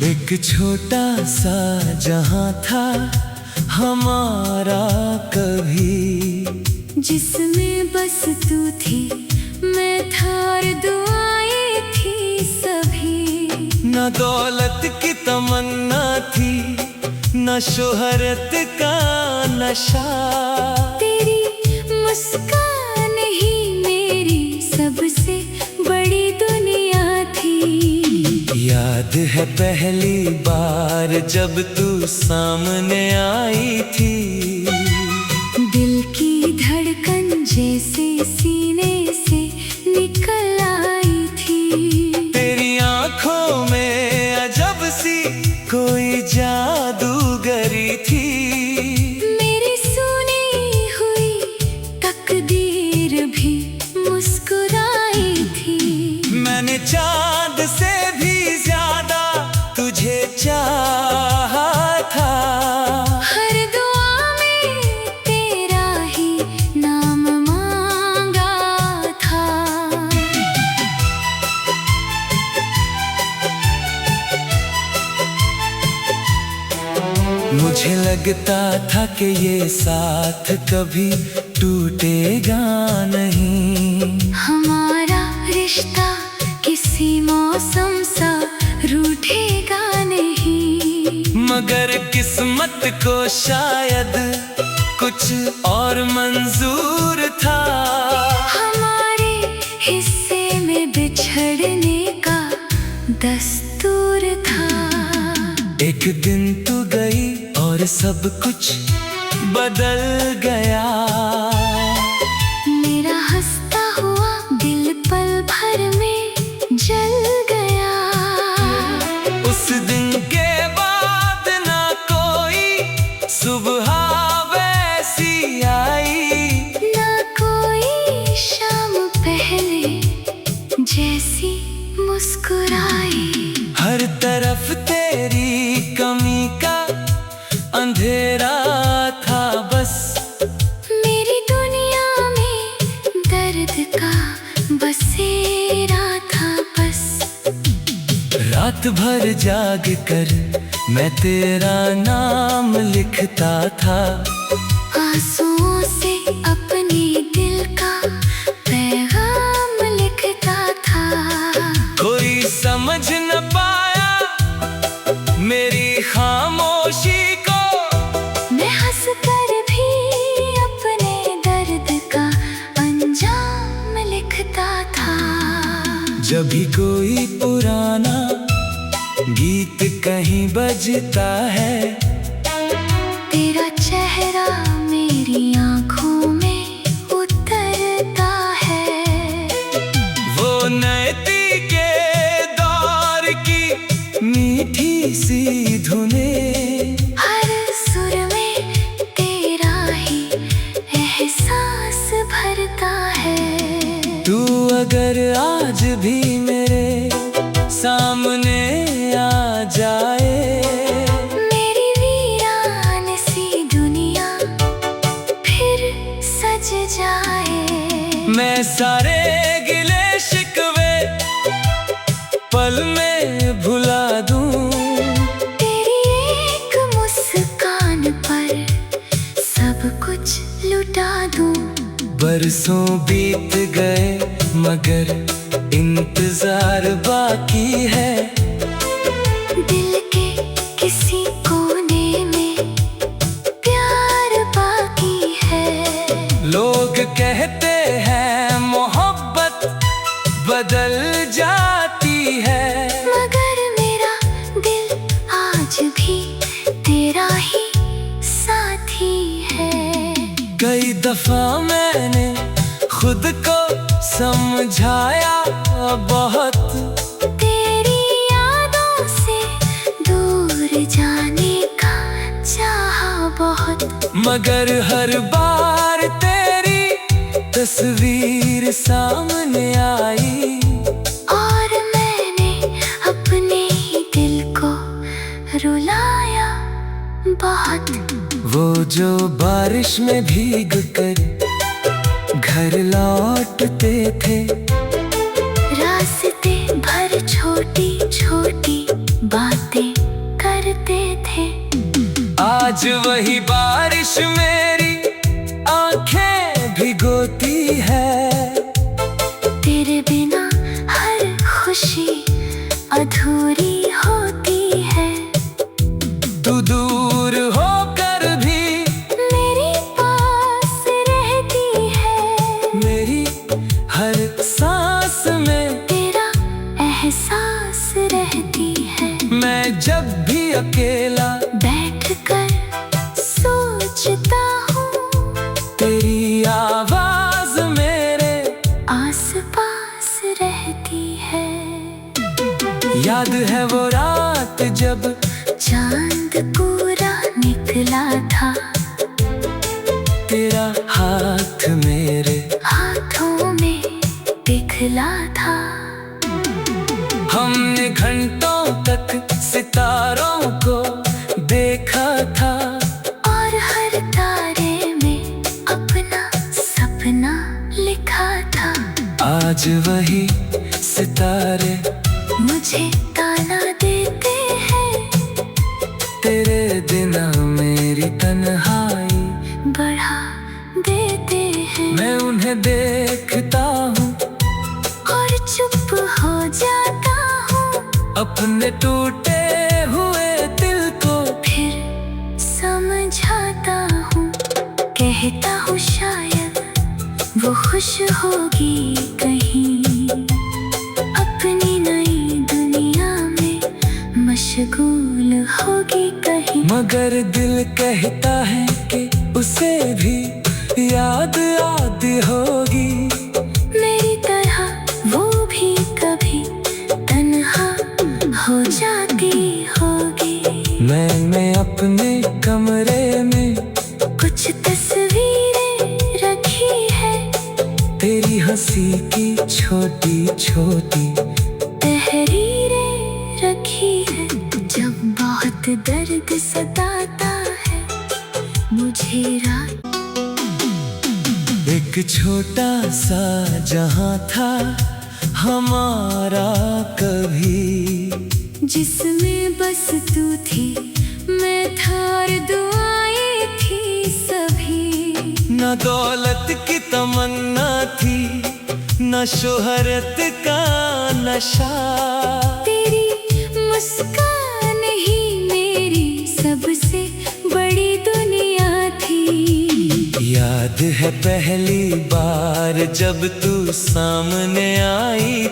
एक छोटा सा जहां था हमारा कभी, जिसमें बस तू थी, मैं था और दुआएं थी सभी। न दौलत की तमन्ना थी, न शोहरत का नशा। तेरी मुस्कान ही मेरी सबसे बड़ी दुनिया थी। याद है पहली बार जब तू सामने आई थी, दिल की धड़कन जैसे सीने से निकल आई थी। तेरी आंखों में अजब सी कोई जादूगरी थी। मेरी सुनी हुई तकदीर भी मुस्कुराई थी। मैंने चांद से भी ज्यादा तुझे चाहा था। हर दुआ में तेरा ही नाम मांगा था। मुझे लगता था कि ये साथ कभी टूटेगा नहीं। हमारा रिश्ता किसी मौसम सा रूठेगा नहीं। मगर किस्मत को शायद कुछ और मंजूर था। हमारे हिस्से में बिछड़ने का दस्तूर था। एक दिन तू गई और सब कुछ बदल गया। मेरा हंसता हुआ दिल पल भर में जल गया। उस दिन के बाद ना कोई सुबह वैसी आई, ना कोई शाम पहले जैसी मुस्कुराई। हर तरफ तेरी कमी का अंधेरा था बस। मेरी दुनिया में दर्द का बसेरा था बस। रात भर जाग कर मैं तेरा नाम लिखता था। आंसुओं से अपने दिल का पैगाम लिखता था। कोई समझ न पाया मेरी खामोशी को। मैं हंस कर भी अपने दर्द का अंजाम लिखता था। जब भी कोई पुराना गीत कहीं बजता है, तेरा चेहरा मेरी आंखों में उतरता है। वो नैती के दौर की मीठी सी धुनें, हर सुर में तेरा ही एहसास भरता है। तू अगर आज भी मेरे सामने आ जाए, मेरी वीरान सी दुनिया फिर सज जाए। मैं सारे गिले शिकवे पल में भुला दूं। तेरी एक मुस्कान पर सब कुछ लुटा दूं। बरसों बीत गए मगर इंतजार बाकी है। दिल के किसी कोने में प्यार बाकी है। लोग कहते हैं मोहब्बत बदल जाती है, मगर मेरा दिल आज भी तेरा ही साथी है। कई दफा मैंने खुद को समझाया बहुत, तेरी यादों से दूर जाने का चाहा बहुत। मगर हर बार तेरी तस्वीर सामने आई, और मैंने अपने ही दिल को रुलाया बहुत। वो जो बारिश में भीग कर घर लौटते थे, रास्ते भर छोटी छोटी बातें आज वही बारिश मेरी आंखें भिगोती है। तेरे बिना हर खुशी अधूरी होती है। तू दूर होकर भी मेरे पास रहती है। मेरी हर सांस में तेरा एहसास रहती है। मैं जब भी अकेला बैठकर सोचता हूँ, तेरी आवाज मेरे आसपास रहती है। याद है वो रात जब चांद पूरा निकला था। तेरा हाथ मेरे हाथों में दिखला था। हमने घंटों तक सितारों को देखा था। और हर तारे में अपना सपना लिखा था। आज वही सितारे मुझे ताना देते हैं। तेरे बिना मेरी तन्हाई बढ़ा देते हैं। मैं उन्हें देखता हूँ और चुप हो जाता हूँ। अपने टूटे हुए दिल को। फिर समझाता हूँ, कहता हूँ शायद वो खुश होगी कहीं। अपनी नई दुनिया में मशगूल होगी कहीं। मगर दिल कहता है कि उसे भी याद आती होगी। मेरी तरह वो भी कभी तन्हा हो जाती होगी। मैंने अपने कमरे में कुछ तस्वीरें रखी है। तेरी हंसी की छोटी छोटी तहरीरें रखी है। जब बहुत दर्द सताता है मुझे रात। एक छोटा सा जहां था हमारा कभी, जिसमें बस तू थी, मैं था और दुआएं थी सभी। न दौलत की तमन्ना थी, न शोहरत का नशा। तेरी मुस्कान ही मेरी सबसे बड़ी दुनिया थी। याद है पहली बार जब तू सामने आई